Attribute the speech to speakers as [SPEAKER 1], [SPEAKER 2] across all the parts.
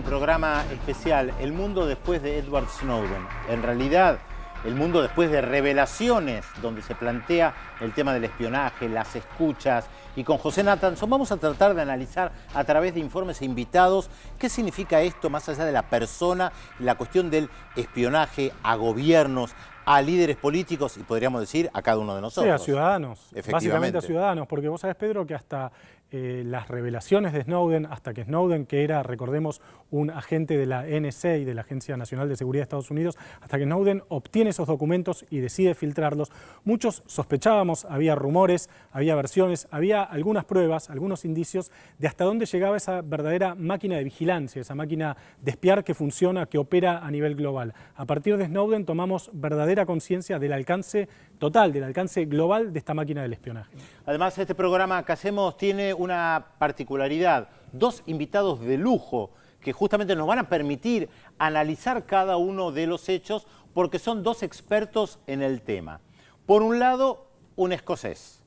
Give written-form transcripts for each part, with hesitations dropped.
[SPEAKER 1] programa especial, El mundo después de Edward Snowden. En realidad, el mundo después de revelaciones, donde se plantea el tema del espionaje, las escuchas. Y con José Nathanson vamos a tratar de analizar a través de informes e invitados qué significa esto más allá de la persona, la cuestión del espionaje a gobiernos, a líderes políticos y podríamos decir a cada uno de nosotros.
[SPEAKER 2] Sí, a ciudadanos, básicamente a ciudadanos, porque vos sabés, Pedro, que hasta las revelaciones de Snowden, hasta que Snowden, que era, recordemos, un agente de la NSA, de la Agencia Nacional de Seguridad de Estados Unidos, hasta que Snowden obtiene esos documentos y decide filtrarlos, muchos sospechábamos, había rumores, había versiones, había algunas pruebas, algunos indicios de hasta dónde llegaba esa verdadera máquina de vigilancia, esa máquina de espiar que funciona, que opera a nivel global. A partir de Snowden tomamos verdadera conciencia del alcance total, del alcance global de esta máquina del espionaje.
[SPEAKER 1] Además, este programa que hacemos tiene una particularidad, dos invitados de lujo que justamente nos van a permitir analizar cada uno de los hechos porque son dos expertos en el tema. Por un lado, un escocés.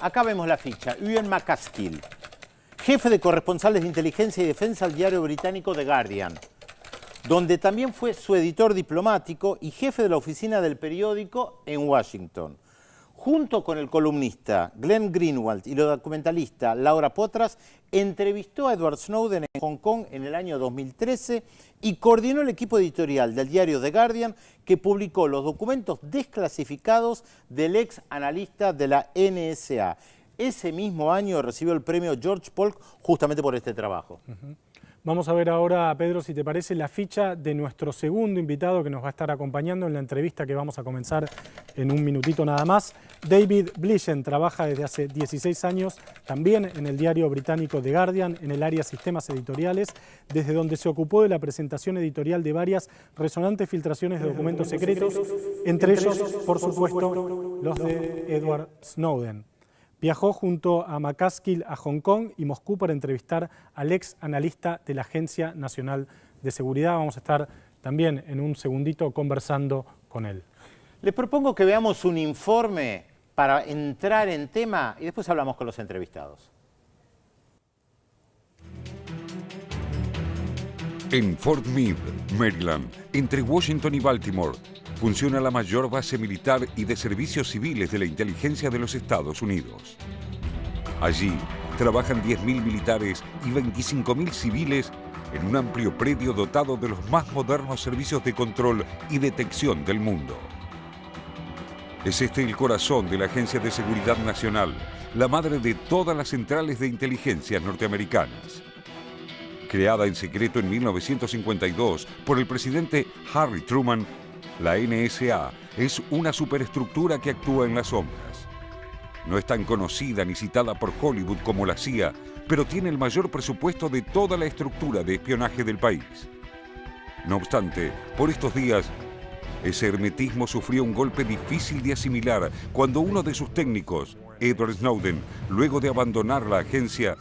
[SPEAKER 1] Acá vemos la ficha, Ewan MacAskill, jefe de corresponsales de inteligencia y defensa al diario británico The Guardian, donde también fue su editor diplomático y jefe de la oficina del periódico en Washington. Junto con el columnista Glenn Greenwald y la documentalista Laura Poitras, entrevistó a Edward Snowden en Hong Kong en el año 2013 y coordinó el equipo editorial del diario The Guardian que publicó los documentos desclasificados del ex analista de la NSA. Ese mismo año recibió el premio George Polk justamente por este trabajo.
[SPEAKER 2] Vamos a ver ahora, Pedro, si te parece, la ficha de nuestro segundo invitado que nos va a estar acompañando en la entrevista que vamos a comenzar en un minutito nada más. David Blichen trabaja desde hace 16 años también en el diario británico The Guardian, en el área sistemas editoriales, desde donde se ocupó de la presentación editorial de varias resonantes filtraciones de documentos secretos, entre ellos, por supuesto, los de Edward Snowden. Viajó junto a MacAskill a Hong Kong y Moscú para entrevistar al ex analista de la Agencia Nacional de Seguridad. Vamos a estar también en un segundito conversando con él.
[SPEAKER 1] Les propongo que veamos un informe para entrar en tema y después hablamos con los entrevistados.
[SPEAKER 3] En Fort Meade, Maryland, entre Washington y Baltimore, funciona la mayor base militar y de servicios civiles de la inteligencia de los Estados Unidos. Allí trabajan 10.000 militares y 25.000 civiles en un amplio predio dotado de los más modernos servicios de control y detección del mundo. Es este el corazón de la Agencia de Seguridad Nacional, la madre de todas las centrales de inteligencia norteamericanas. Creada en secreto en 1952 por el presidente Harry Truman, la NSA es una superestructura que actúa en las sombras. No es tan conocida ni citada por Hollywood como la CIA, pero tiene el mayor presupuesto de toda la estructura de espionaje del país. No obstante, por estos días, ese hermetismo sufrió un golpe difícil de asimilar cuando uno de sus técnicos, Edward Snowden, luego de abandonar la agencia,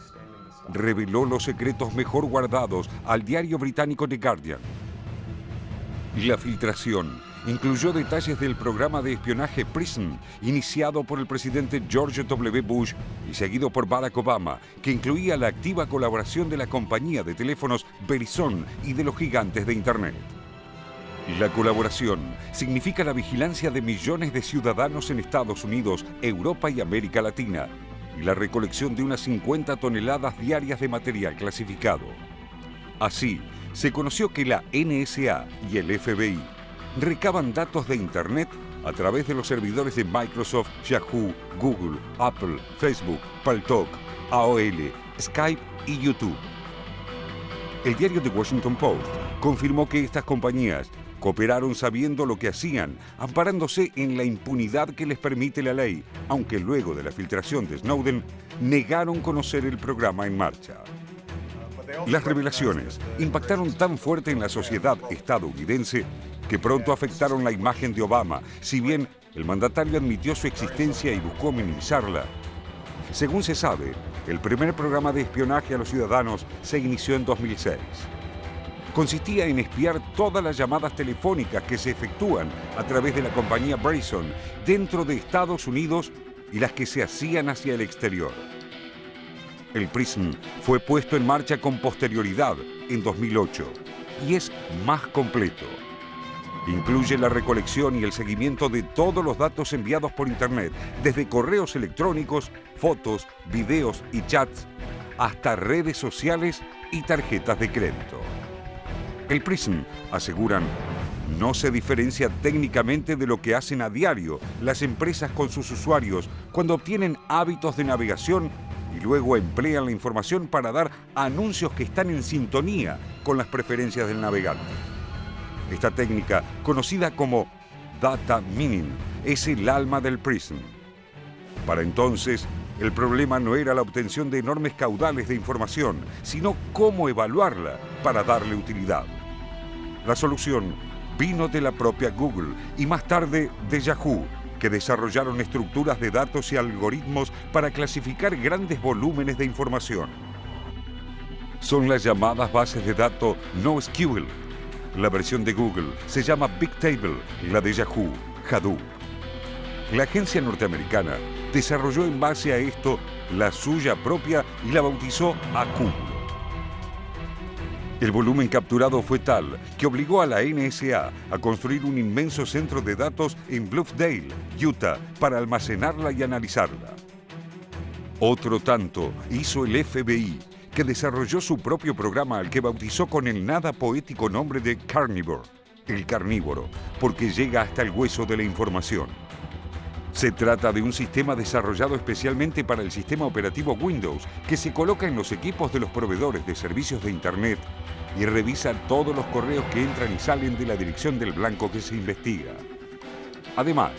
[SPEAKER 3] reveló los secretos mejor guardados al diario británico The Guardian. La filtración incluyó detalles del programa de espionaje PRISM, iniciado por el presidente George W. Bush y seguido por Barack Obama, que incluía la activa colaboración de la compañía de teléfonos Verizon y de los gigantes de Internet. La colaboración significa la vigilancia de millones de ciudadanos en Estados Unidos, Europa y América Latina, y la recolección de unas 50 toneladas diarias de material clasificado. Así, se conoció que la NSA y el FBI recaban datos de Internet a través de los servidores de Microsoft, Yahoo, Google, Apple, Facebook, Paltalk, AOL, Skype y YouTube. El diario The Washington Post confirmó que estas compañías cooperaron sabiendo lo que hacían, amparándose en la impunidad que les permite la ley, aunque luego de la filtración de Snowden negaron conocer el programa en marcha. Las revelaciones impactaron tan fuerte en la sociedad estadounidense que pronto afectaron la imagen de Obama, si bien el mandatario admitió su existencia y buscó minimizarla. Según se sabe, el primer programa de espionaje a los ciudadanos se inició en 2006. Consistía en espiar todas las llamadas telefónicas que se efectúan a través de la compañía Verizon dentro de Estados Unidos y las que se hacían hacia el exterior. El PRISM fue puesto en marcha con posterioridad, en 2008 y es más completo. Incluye la recolección y el seguimiento de todos los datos enviados por Internet, desde correos electrónicos, fotos, videos y chats, hasta redes sociales y tarjetas de crédito. El PRISM, aseguran, no se diferencia técnicamente de lo que hacen a diario las empresas con sus usuarios cuando obtienen hábitos de navegación y luego emplean la información para dar anuncios que están en sintonía con las preferencias del navegante. Esta técnica, conocida como data mining, es el alma del PRISM. Para entonces, el problema no era la obtención de enormes caudales de información, sino cómo evaluarla para darle utilidad. La solución vino de la propia Google y más tarde de Yahoo, que desarrollaron estructuras de datos y algoritmos para clasificar grandes volúmenes de información. Son las llamadas bases de datos NoSQL. La versión de Google se llama Bigtable y la de Yahoo, Hadoop. La agencia norteamericana desarrolló en base a esto la suya propia y la bautizó Acúmulo. El volumen capturado fue tal que obligó a la NSA a construir un inmenso centro de datos en Bluffdale, Utah, para almacenarla y analizarla. Otro tanto hizo el FBI, que desarrolló su propio programa al que bautizó con el nada poético nombre de Carnivore, el carnívoro, porque llega hasta el hueso de la información. Se trata de un sistema desarrollado especialmente para el sistema operativo Windows, que se coloca en los equipos de los proveedores de servicios de Internet y revisa todos los correos que entran y salen de la dirección del blanco que se investiga. Además,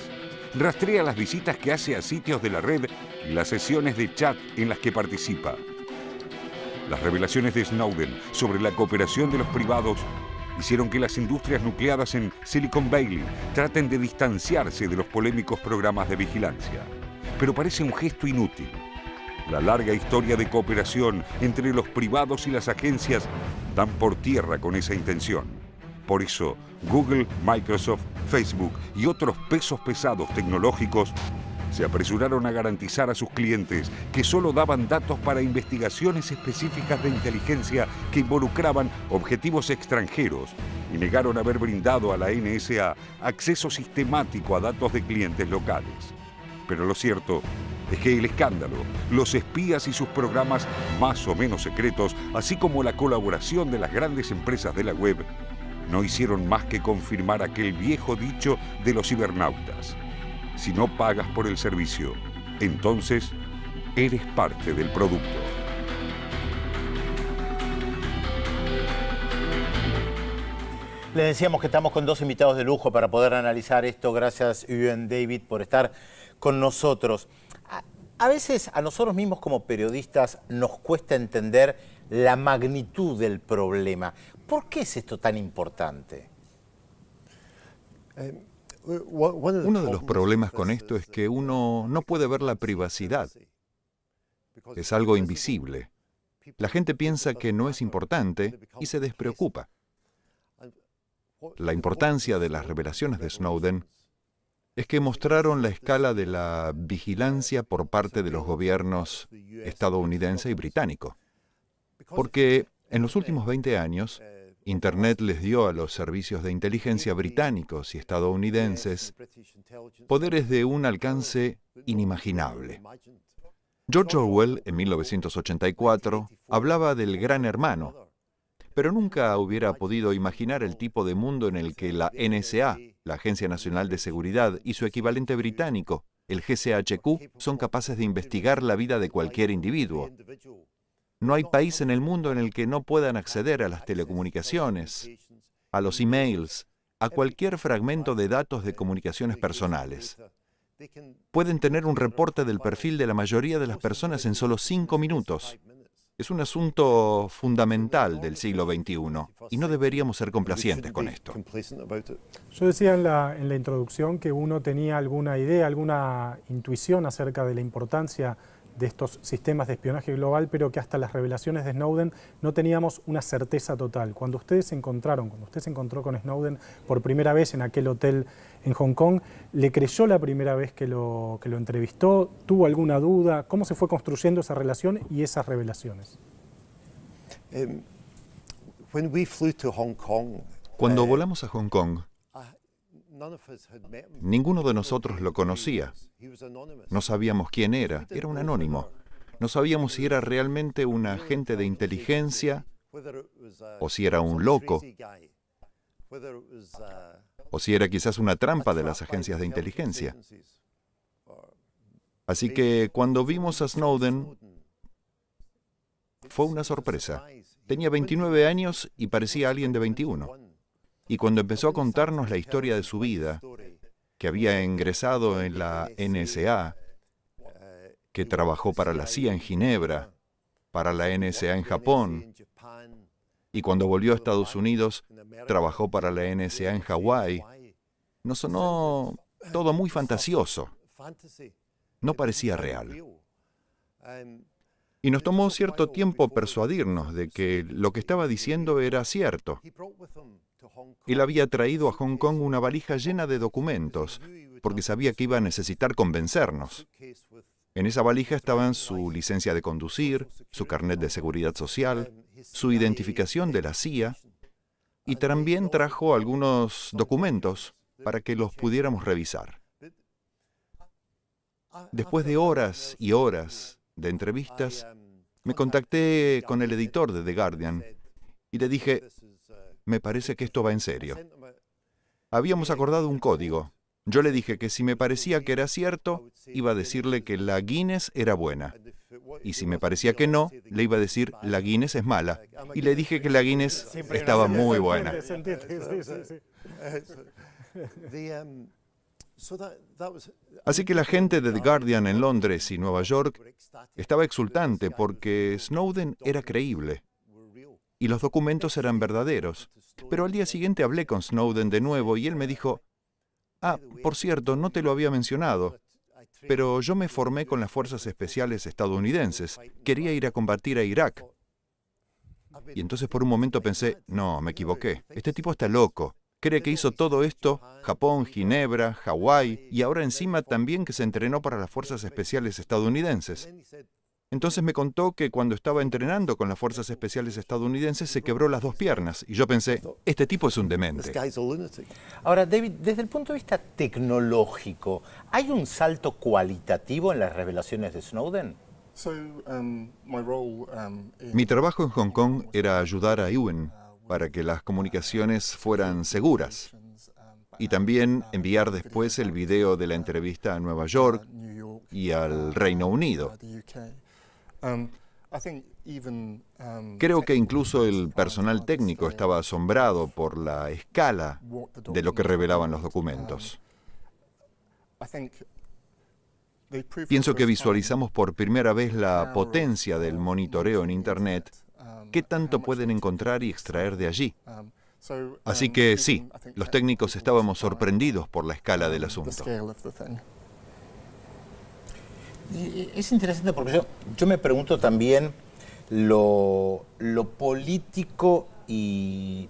[SPEAKER 3] rastrea las visitas que hace a sitios de la red y las sesiones de chat en las que participa. Las revelaciones de Snowden sobre la cooperación de los privados hicieron que las industrias nucleadas en Silicon Valley traten de distanciarse de los polémicos programas de vigilancia. Pero parece un gesto inútil. La larga historia de cooperación entre los privados y las agencias dan por tierra con esa intención. Por eso, Google, Microsoft, Facebook y otros pesos pesados tecnológicos se apresuraron a garantizar a sus clientes que solo daban datos para investigaciones específicas de inteligencia que involucraban objetivos extranjeros y negaron haber brindado a la NSA acceso sistemático a datos de clientes locales. Pero lo cierto es que el escándalo, los espías y sus programas más o menos secretos, así como la colaboración de las grandes empresas de la web, no hicieron más que confirmar aquel viejo dicho de los cibernautas. Si no pagas por el servicio, entonces eres parte del producto.
[SPEAKER 1] Le decíamos que estamos con dos invitados de lujo para poder analizar esto. Gracias, Ewan David, por estar con nosotros. A veces a nosotros mismos como periodistas nos cuesta entender la magnitud del problema. ¿Por qué es esto tan importante?
[SPEAKER 4] Uno de los problemas con esto es que uno no puede ver la privacidad. Es algo invisible. La gente piensa que no es importante y se despreocupa. La importancia de las revelaciones de Snowden es que mostraron la escala de la vigilancia por parte de los gobiernos estadounidense y británico. Porque en los últimos 20 años, Internet les dio a los servicios de inteligencia británicos y estadounidenses poderes de un alcance inimaginable. George Orwell, en 1984, hablaba del Gran Hermano, pero nunca hubiera podido imaginar el tipo de mundo en el que la NSA, la Agencia Nacional de Seguridad, y su equivalente británico, el GCHQ, son capaces de investigar la vida de cualquier individuo. No hay país en el mundo en el que no puedan acceder a las telecomunicaciones, a los emails, a cualquier fragmento de datos de comunicaciones personales. Pueden tener un reporte del perfil de la mayoría de las personas en solo 5 minutos. Es un asunto fundamental del siglo XXI y no deberíamos ser complacientes con esto.
[SPEAKER 2] Yo decía en la introducción que uno tenía alguna idea, alguna intuición acerca de la importancia de estos sistemas de espionaje global, pero que hasta las revelaciones de Snowden no teníamos una certeza total. Cuando usted se encontró con Snowden por primera vez en aquel hotel en Hong Kong, ¿le creyó la primera vez que lo entrevistó? ¿Tuvo alguna duda? ¿Cómo se fue construyendo esa relación y esas revelaciones?
[SPEAKER 4] Cuando volamos a Hong Kong, ninguno de nosotros lo conocía. No sabíamos quién era un anónimo. No sabíamos si era realmente un agente de inteligencia o si era un loco o si era quizás una trampa de las agencias de inteligencia. Así que cuando vimos a Snowden, fue una sorpresa. Tenía 29 años y parecía alguien de 21. Y cuando empezó a contarnos la historia de su vida, que había ingresado en la NSA, que trabajó para la CIA en Ginebra, para la NSA en Japón, y cuando volvió a Estados Unidos, trabajó para la NSA en Hawái, nos sonó todo muy fantasioso. No parecía real. Y nos tomó cierto tiempo persuadirnos de que lo que estaba diciendo era cierto. Él había traído a Hong Kong una valija llena de documentos, porque sabía que iba a necesitar convencernos. En esa valija estaban su licencia de conducir, su carnet de seguridad social, su identificación de la CIA, y también trajo algunos documentos para que los pudiéramos revisar. Después de horas y horas de entrevistas, me contacté con el editor de The Guardian y le dije, me parece que esto va en serio. Habíamos acordado un código. Yo le dije que si me parecía que era cierto, iba a decirle que la Guinness era buena. Y si me parecía que no, le iba a decir, la Guinness es mala. Y le dije que la Guinness estaba muy buena. Así que la gente de The Guardian en Londres y Nueva York estaba exultante porque Snowden era creíble y los documentos eran verdaderos. Pero al día siguiente hablé con Snowden de nuevo y él me dijo, por cierto, no te lo había mencionado, pero yo me formé con las fuerzas especiales estadounidenses. Quería ir a combatir a Irak. Y entonces por un momento pensé, no, me equivoqué. Este tipo está loco. Cree que hizo todo esto, Japón, Ginebra, Hawái, y ahora encima también que se entrenó para las fuerzas especiales estadounidenses. Entonces me contó que cuando estaba entrenando con las fuerzas especiales estadounidenses se quebró las dos piernas. Y yo pensé, este tipo es un demente.
[SPEAKER 1] Ahora, David, desde el punto de vista tecnológico, ¿hay un salto cualitativo en las revelaciones de Snowden?
[SPEAKER 4] Mi trabajo en Hong Kong era ayudar a Ewen para que las comunicaciones fueran seguras. Y también enviar después el video de la entrevista a Nueva York y al Reino Unido. Creo que incluso el personal técnico estaba asombrado por la escala de lo que revelaban los documentos. Pienso que visualizamos por primera vez la potencia del monitoreo en Internet, qué tanto pueden encontrar y extraer de allí. Así que sí, los técnicos estábamos sorprendidos por la escala del asunto.
[SPEAKER 1] Es interesante porque yo me pregunto también lo político y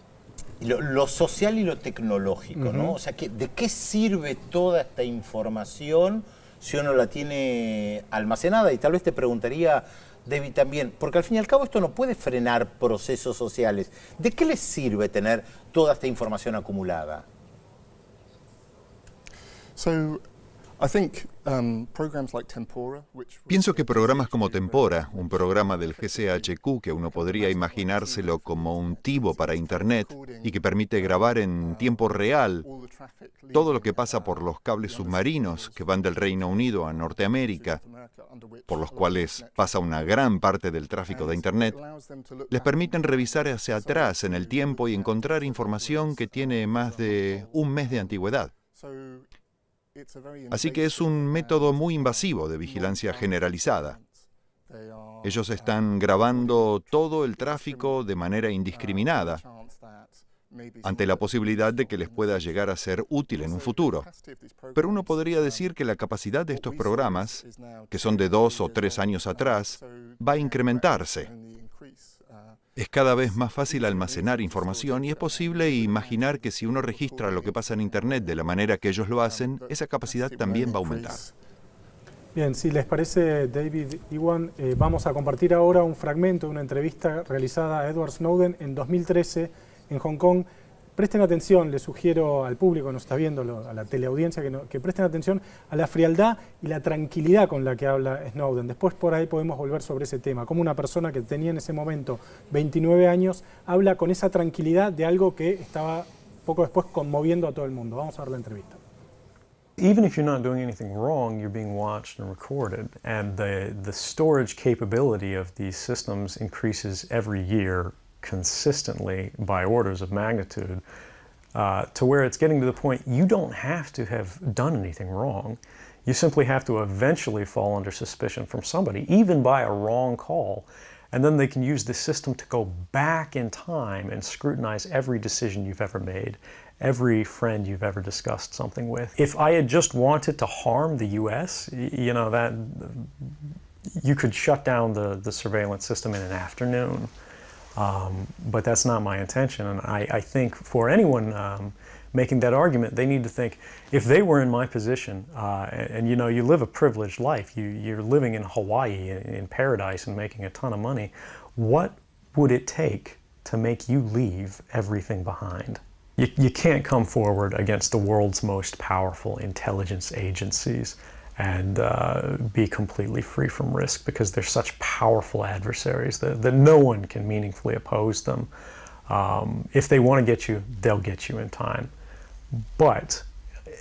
[SPEAKER 1] lo social y lo tecnológico, ¿no? O sea, ¿de qué sirve toda esta información si uno la tiene almacenada? Y tal vez te preguntaría, David, también, porque al fin y al cabo esto no puede frenar procesos sociales. ¿De qué les sirve tener toda esta información acumulada?
[SPEAKER 4] Pienso que programas como Tempora, un programa del GCHQ que uno podría imaginárselo como un TiVo para Internet y que permite grabar en tiempo real todo lo que pasa por los cables submarinos que van del Reino Unido a Norteamérica, por los cuales pasa una gran parte del tráfico de Internet, les permiten revisar hacia atrás en el tiempo y encontrar información que tiene más de un mes de antigüedad. Así que es un método muy invasivo de vigilancia generalizada. Ellos están grabando todo el tráfico de manera indiscriminada, ante la posibilidad de que les pueda llegar a ser útil en un futuro. Pero uno podría decir que la capacidad de estos programas, que son de 2 o 3 años atrás, va a incrementarse. Es cada vez más fácil almacenar información y es posible imaginar que si uno registra lo que pasa en Internet de la manera que ellos lo hacen, esa capacidad también va a aumentar.
[SPEAKER 2] Bien, si les parece, David, Iwan, vamos a compartir ahora un fragmento de una entrevista realizada a Edward Snowden en 2013 en Hong Kong. Presten atención, les sugiero al público que nos está viendo, a la teleaudiencia, que presten atención a la frialdad y la tranquilidad con la que habla Snowden. Después por ahí podemos volver sobre ese tema, como una persona que tenía en ese momento 29 años habla con esa tranquilidad de algo que estaba poco después conmoviendo a todo el mundo. Vamos a ver la entrevista.
[SPEAKER 5] Even if you're not doing anything wrong, you're being watched and recorded. And the storage capability of these systems increases every year consistently by orders of magnitude to where it's getting to the point you don't have to have done anything wrong. You simply have to eventually fall under suspicion from somebody, even by a wrong call. And then they can use the system to go back in time and scrutinize every decision you've ever made, every friend you've ever discussed something with. If I had just wanted to harm the US, you know, that you could shut down the surveillance system in an afternoon. But that's not my intention. And I think for anyone making that argument, they need to think, if they were in my position, and you know, you live a privileged life, you're living in Hawaii in paradise and making a ton of money, what would it take to make you leave everything behind? You can't come forward against the world's most powerful intelligence agencies and be completely free from risk, because they're such powerful adversaries that no one can meaningfully oppose them. If they want to get you, they'll get you in time. But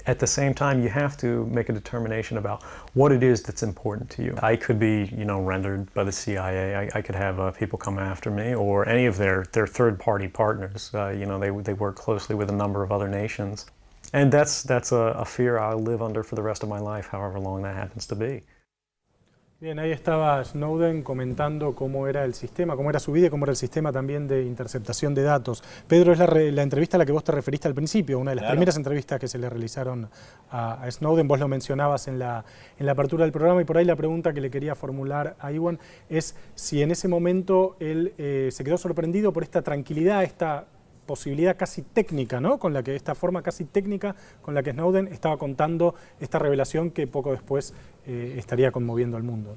[SPEAKER 5] at the same time, you have to make a determination about what it is that's important to you. I could be, you know, rendered by the CIA. I could have people come after me, or any of their third-party partners. You know, they work closely with a number of other nations. And that's a fear I'll live under for the rest of my life, however long that happens to be.
[SPEAKER 2] Bien, ahí estaba Snowden comentando cómo era el sistema, cómo era su vida y cómo era el sistema también de interceptación de datos. Pedro, es la entrevista a la que vos te referiste al principio, una de las primeras entrevistas que se le realizaron a Snowden. Vos lo mencionabas en la apertura del programa, y por ahí la pregunta que le quería formular a Iwan es si en ese momento él se quedó sorprendido por esta tranquilidad, esta posibilidad casi técnica, ¿no? Esta forma casi técnica con la que Snowden estaba contando esta revelación que poco después estaría conmoviendo al mundo.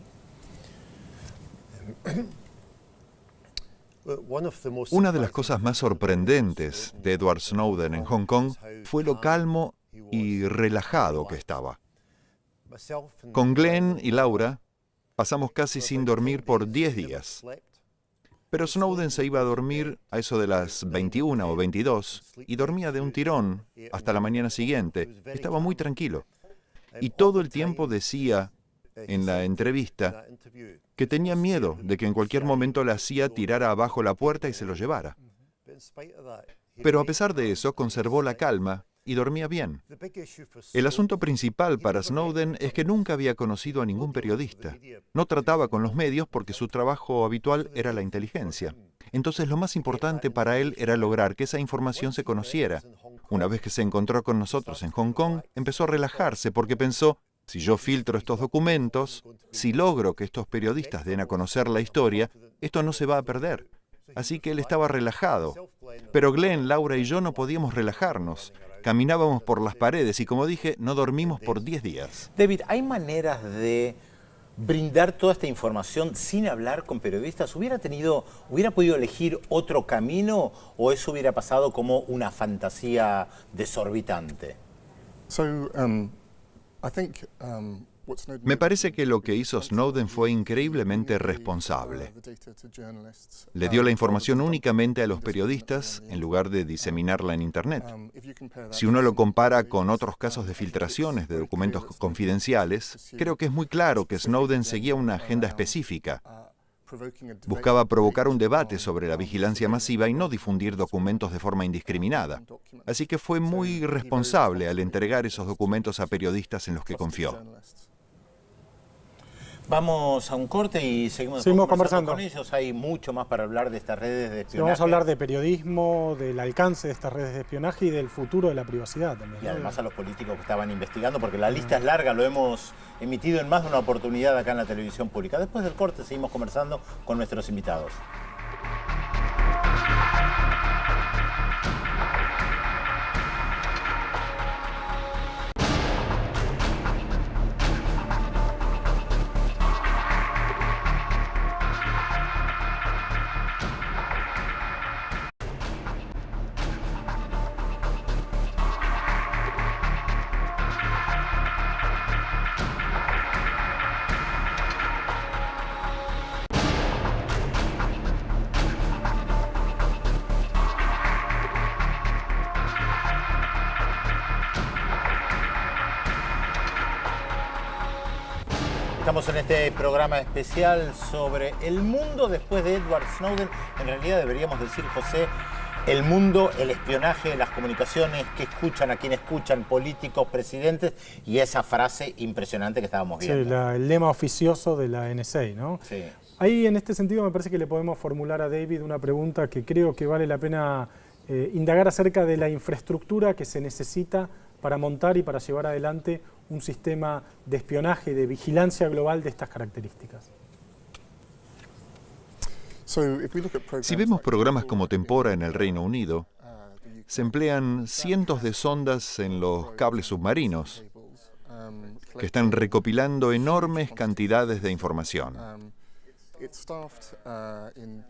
[SPEAKER 4] Una de las cosas más sorprendentes de Edward Snowden en Hong Kong fue lo calmo y relajado que estaba. Con Glenn y Laura pasamos casi sin dormir por 10 días. Pero Snowden se iba a dormir a eso de las 21 o 22 y dormía de un tirón hasta la mañana siguiente. Estaba muy tranquilo. Y todo el tiempo decía en la entrevista que tenía miedo de que en cualquier momento la CIA tirara abajo la puerta y se lo llevara. Pero a pesar de eso, conservó la calma y dormía bien. El asunto principal para Snowden es que nunca había conocido a ningún periodista. No trataba con los medios porque su trabajo habitual era la inteligencia. Entonces lo más importante para él era lograr que esa información se conociera. Una vez que se encontró con nosotros en Hong Kong, empezó a relajarse porque pensó, si yo filtro estos documentos, si logro que estos periodistas den a conocer la historia, esto no se va a perder. Así que él estaba relajado. Pero Glenn, Laura y yo no podíamos relajarnos. Caminábamos por las paredes y, como dije, no dormimos por 10 días.
[SPEAKER 1] David, ¿hay maneras de brindar toda esta información sin hablar con periodistas? ¿Hubiera podido elegir otro camino, o eso hubiera pasado como una fantasía desorbitante?
[SPEAKER 4] Me parece que lo que hizo Snowden fue increíblemente responsable. Le dio la información únicamente a los periodistas en lugar de diseminarla en Internet. Si uno lo compara con otros casos de filtraciones de documentos confidenciales, creo que es muy claro que Snowden seguía una agenda específica. Buscaba provocar un debate sobre la vigilancia masiva y no difundir documentos de forma indiscriminada. Así que fue muy responsable al entregar esos documentos a periodistas en los que confió.
[SPEAKER 1] Vamos a un corte y seguimos conversando con ellos. Hay mucho más para hablar de estas redes de espionaje.
[SPEAKER 2] Vamos a hablar de periodismo, del alcance de estas redes de espionaje y del futuro de la privacidad también.
[SPEAKER 1] Y además a los políticos que estaban investigando, porque la lista es larga, lo hemos emitido en más de una oportunidad acá en la televisión pública. Después del corte seguimos conversando con nuestros invitados. Estamos en este programa especial sobre el mundo después de Edward Snowden. En realidad deberíamos decir, José, el mundo, el espionaje, las comunicaciones, que escuchan, a quién escuchan, políticos, presidentes, y esa frase impresionante que estábamos viendo.
[SPEAKER 2] Sí, el lema oficioso de la NSA, ¿no?
[SPEAKER 1] Sí.
[SPEAKER 2] Ahí, en este sentido, me parece que le podemos formular a David una pregunta que creo que vale la pena indagar acerca de la infraestructura que se necesita para montar y para llevar adelante un sistema de espionaje y de vigilancia global de estas características.
[SPEAKER 4] Si vemos programas como Tempora en el Reino Unido, se emplean cientos de sondas en los cables submarinos que están recopilando enormes cantidades de información.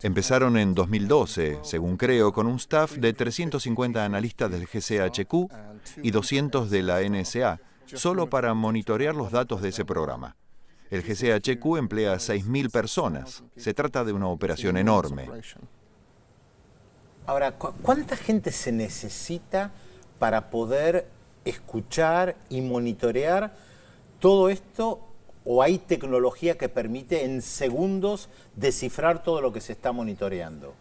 [SPEAKER 4] Empezaron en 2012, según creo, con un staff de 350 analistas del GCHQ y 200 de la NSA, solo para monitorear los datos de ese programa. El GCHQ emplea a 6.000 personas. Se trata de una operación enorme.
[SPEAKER 1] Ahora, ¿cuánta gente se necesita para poder escuchar y monitorear todo esto? ¿O hay tecnología que permite en segundos descifrar todo lo que se está monitoreando?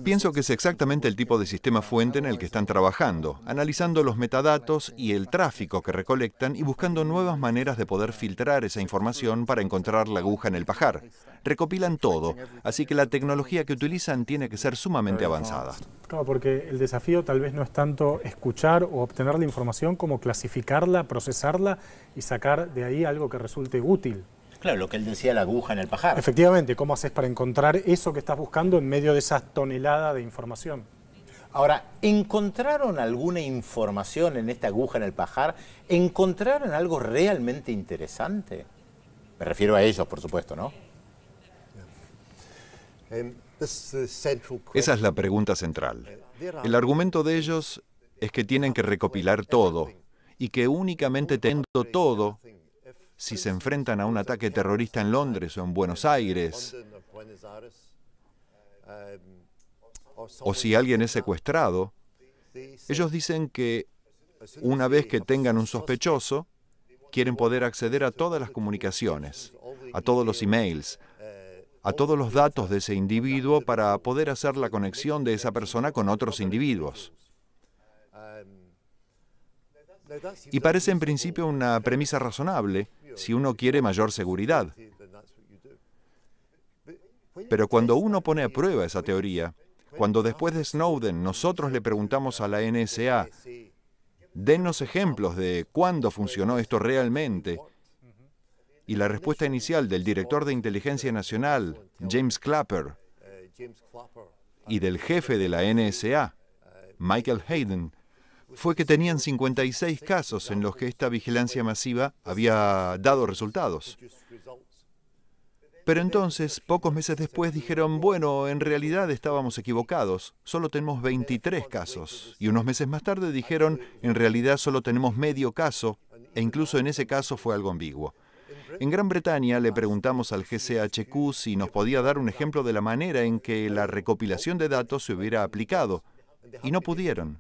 [SPEAKER 4] Pienso que es exactamente el tipo de sistema fuente en el que están trabajando, analizando los metadatos y el tráfico que recolectan y buscando nuevas maneras de poder filtrar esa información para encontrar la aguja en el pajar. Recopilan todo, así que la tecnología que utilizan tiene que ser sumamente avanzada.
[SPEAKER 2] Claro, porque el desafío tal vez no es tanto escuchar o obtener la información como clasificarla, procesarla y sacar de ahí algo que resulte útil.
[SPEAKER 1] Claro, lo que él decía, la aguja en el pajar.
[SPEAKER 2] Efectivamente, ¿cómo haces para encontrar eso que estás buscando en medio de esa tonelada de información?
[SPEAKER 1] Ahora, ¿encontraron alguna información en esta aguja en el pajar? ¿Encontraron algo realmente interesante? Me refiero a ellos, por supuesto, ¿no?
[SPEAKER 4] Esa es la pregunta central. El argumento de ellos es que tienen que recopilar todo y que únicamente teniendo todo, si se enfrentan a un ataque terrorista en Londres o en Buenos Aires, o si alguien es secuestrado, ellos dicen que una vez que tengan un sospechoso, quieren poder acceder a todas las comunicaciones, a todos los emails, a todos los datos de ese individuo para poder hacer la conexión de esa persona con otros individuos. Y parece en principio una premisa razonable si uno quiere mayor seguridad. Pero cuando uno pone a prueba esa teoría, cuando después de Snowden nosotros le preguntamos a la NSA, dennos ejemplos de cuándo funcionó esto realmente, y la respuesta inicial del director de Inteligencia Nacional, James Clapper, y del jefe de la NSA, Michael Hayden, fue que tenían 56 casos en los que esta vigilancia masiva había dado resultados. Pero entonces, pocos meses después, dijeron, bueno, en realidad estábamos equivocados, solo tenemos 23 casos. Y unos meses más tarde dijeron, en realidad solo tenemos medio caso, e incluso en ese caso fue algo ambiguo. En Gran Bretaña le preguntamos al GCHQ si nos podía dar un ejemplo de la manera en que la recopilación de datos se hubiera aplicado, y no pudieron.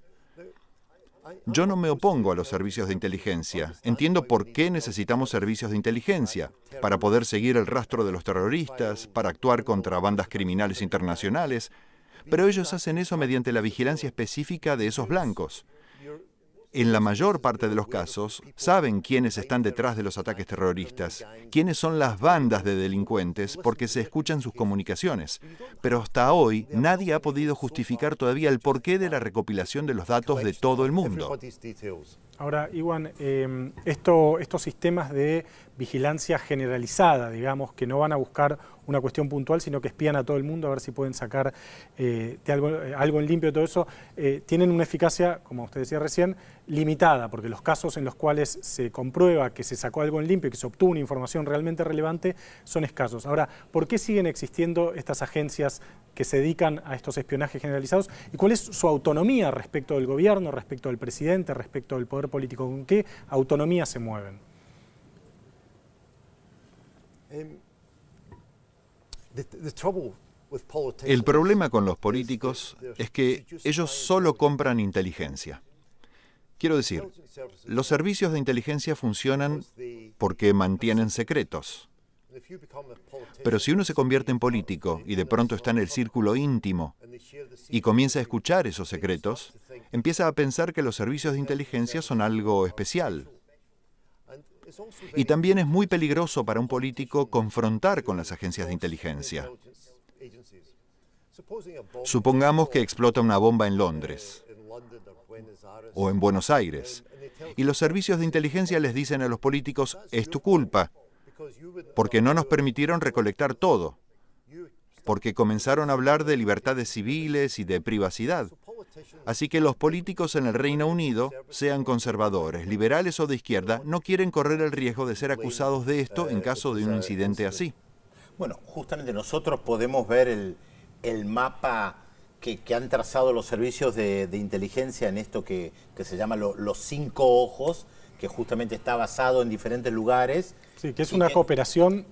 [SPEAKER 4] Yo no me opongo a los servicios de inteligencia. Entiendo por qué necesitamos servicios de inteligencia, para poder seguir el rastro de los terroristas, para actuar contra bandas criminales internacionales, pero ellos hacen eso mediante la vigilancia específica de esos blancos. En la mayor parte de los casos, saben quiénes están detrás de los ataques terroristas, quiénes son las bandas de delincuentes, porque se escuchan sus comunicaciones. Pero hasta hoy, nadie ha podido justificar todavía el porqué de la recopilación de los datos de todo el mundo.
[SPEAKER 2] Ahora, Iwan, estos sistemas de vigilancia generalizada, digamos, que no van a buscar una cuestión puntual, sino que espían a todo el mundo a ver si pueden sacar algo en limpio de todo eso, tienen una eficacia, como usted decía recién, limitada, porque los casos en los cuales se comprueba que se sacó algo en limpio y que se obtuvo una información realmente relevante son escasos. Ahora, ¿por qué siguen existiendo estas agencias que se dedican a estos espionajes generalizados? ¿Y cuál es su autonomía respecto del gobierno, respecto del presidente, respecto del poder político? ¿Con qué autonomía se mueven?
[SPEAKER 4] El problema con los políticos es que ellos solo compran inteligencia. Quiero decir, los servicios de inteligencia funcionan porque mantienen secretos. Pero si uno se convierte en político y de pronto está en el círculo íntimo y comienza a escuchar esos secretos, empieza a pensar que los servicios de inteligencia son algo especial. Y también es muy peligroso para un político confrontar con las agencias de inteligencia. Supongamos que explota una bomba en Londres o en Buenos Aires, y los servicios de inteligencia les dicen a los políticos, es tu culpa, porque no nos permitieron recolectar todo, porque comenzaron a hablar de libertades civiles y de privacidad. Así que los políticos en el Reino Unido, sean conservadores, liberales o de izquierda, no quieren correr el riesgo de ser acusados de esto en caso de un incidente así.
[SPEAKER 1] Bueno, justamente nosotros podemos ver el mapa que han trazado los servicios de inteligencia en esto que se llama los 5 ojos, que justamente está basado en diferentes lugares.
[SPEAKER 2] Sí, que es una cooperación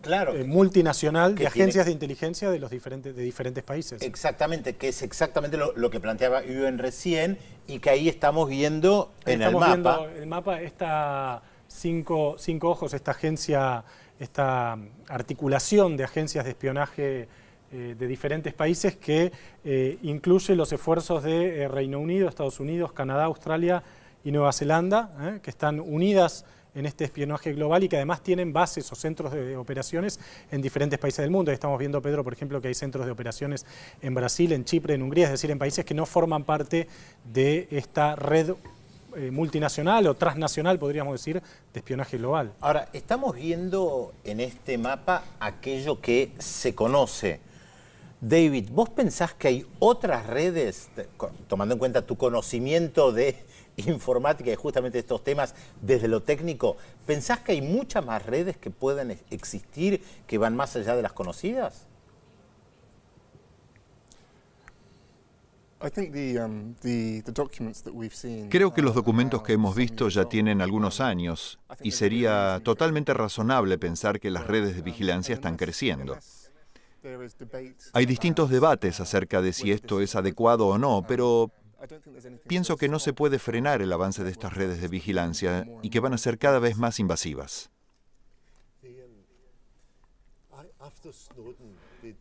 [SPEAKER 2] multinacional de agencias de inteligencia de diferentes países.
[SPEAKER 1] Exactamente, que es exactamente lo que planteaba Ewan recién, y que ahí estamos viendo en el mapa.
[SPEAKER 2] Estamos viendo el mapa, esta 5 ojos, esta articulación de agencias de espionaje de diferentes países que incluye los esfuerzos de Reino Unido, Estados Unidos, Canadá, Australia y Nueva Zelanda, que están unidas en este espionaje global y que además tienen bases o centros de operaciones en diferentes países del mundo. Estamos viendo, Pedro, por ejemplo, que hay centros de operaciones en Brasil, en Chipre, en Hungría, es decir, en países que no forman parte de esta red multinacional o transnacional, podríamos decir, de espionaje global.
[SPEAKER 1] Ahora, estamos viendo en este mapa aquello que se conoce. David, ¿vos pensás que hay otras redes, tomando en cuenta tu conocimiento de informática y justamente estos temas desde lo técnico, pensás que hay muchas más redes que pueden existir que van más allá de las conocidas?
[SPEAKER 4] Creo que los documentos que hemos visto ya tienen algunos años y sería totalmente razonable pensar que las redes de vigilancia están creciendo. Hay distintos debates acerca de si esto es adecuado o no, pero pienso que no se puede frenar el avance de estas redes de vigilancia y que van a ser cada vez más invasivas.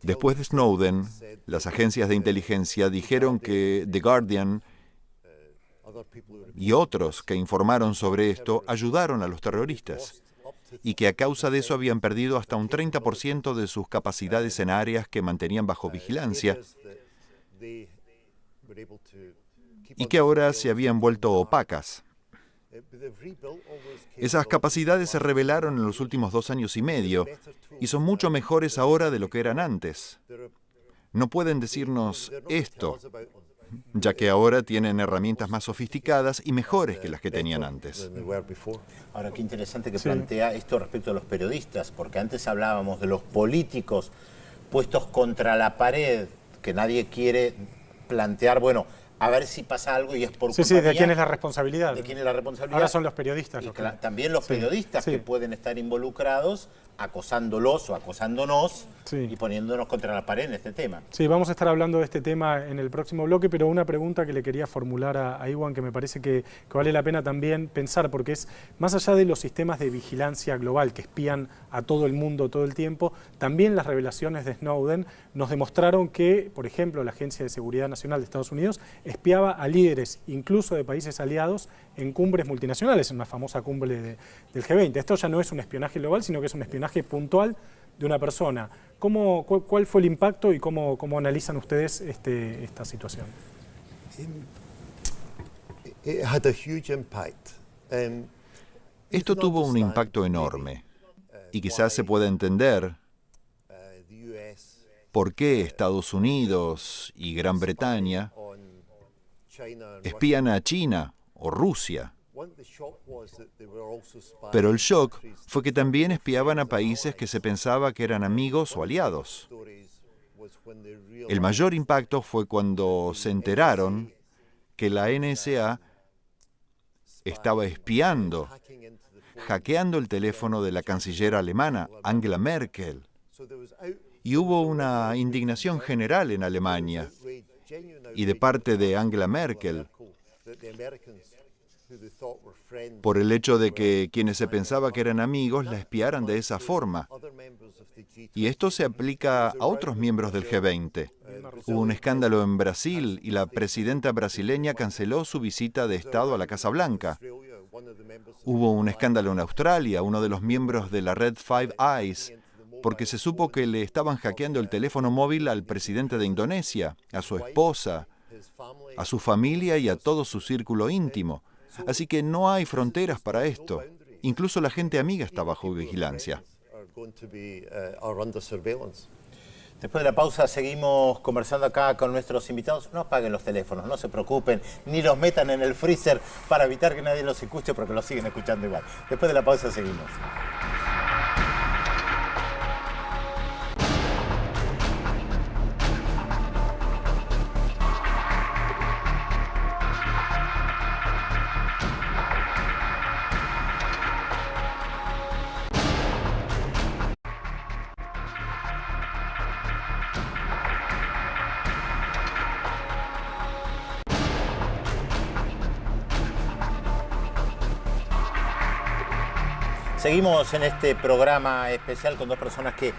[SPEAKER 4] Después de Snowden, las agencias de inteligencia dijeron que The Guardian y otros que informaron sobre esto ayudaron a los terroristas y que a causa de eso habían perdido hasta un 30% de sus capacidades en áreas que mantenían bajo vigilancia y que ahora se habían vuelto opacas. Esas capacidades se revelaron en los últimos 2 años y medio y son mucho mejores ahora de lo que eran antes. No pueden decirnos esto, ya que ahora tienen herramientas más sofisticadas y mejores que las que tenían antes.
[SPEAKER 1] Ahora, qué interesante que plantea esto respecto a los periodistas, porque antes hablábamos de los políticos puestos contra la pared, que nadie quiere plantear, bueno, a ver si pasa algo y es por culpa
[SPEAKER 2] ¿de
[SPEAKER 1] mía.
[SPEAKER 2] quién es la responsabilidad?
[SPEAKER 1] ¿De quién es la responsabilidad?
[SPEAKER 2] Ahora son los periodistas.
[SPEAKER 1] Y también los periodistas que pueden estar involucrados acosándolos o acosándonos y poniéndonos contra la pared en este tema.
[SPEAKER 2] Sí, vamos a estar hablando de este tema en el próximo bloque, pero una pregunta que le quería formular a Ewan, que me parece que vale la pena también pensar, porque es más allá de los sistemas de vigilancia global que espían a todo el mundo todo el tiempo, también las revelaciones de Snowden nos demostraron que, por ejemplo, la Agencia de Seguridad Nacional de Estados Unidos espiaba a líderes, incluso de países aliados, en cumbres multinacionales, en una famosa cumbre del G20. Esto ya no es un espionaje global, sino que es un espionaje puntual de una persona. ¿Cuál fue el impacto y cómo analizan ustedes esta situación?
[SPEAKER 4] Esto tuvo un impacto enorme y quizás se pueda entender por qué Estados Unidos y Gran Bretaña espían a China o Rusia. Pero el shock fue que también espiaban a países que se pensaba que eran amigos o aliados. El mayor impacto fue cuando se enteraron que la NSA estaba espiando, hackeando el teléfono de la canciller alemana, Angela Merkel. Y hubo una indignación general en Alemania y de parte de Angela Merkel, por el hecho de que quienes se pensaba que eran amigos la espiaran de esa forma. Y esto se aplica a otros miembros del G20. Hubo un escándalo en Brasil y la presidenta brasileña canceló su visita de Estado a la Casa Blanca. Hubo un escándalo en Australia, uno de los miembros de la red Five Eyes, porque se supo que le estaban hackeando el teléfono móvil al presidente de Indonesia, a su esposa, a su familia y a todo su círculo íntimo. Así que no hay fronteras para esto. Incluso la gente amiga está bajo vigilancia.
[SPEAKER 1] Después de la pausa seguimos conversando acá con nuestros invitados. No apaguen los teléfonos, no se preocupen, ni los metan en el freezer para evitar que nadie los escuche, porque los siguen escuchando igual. Después de la pausa seguimos. Seguimos en este programa especial con dos personas que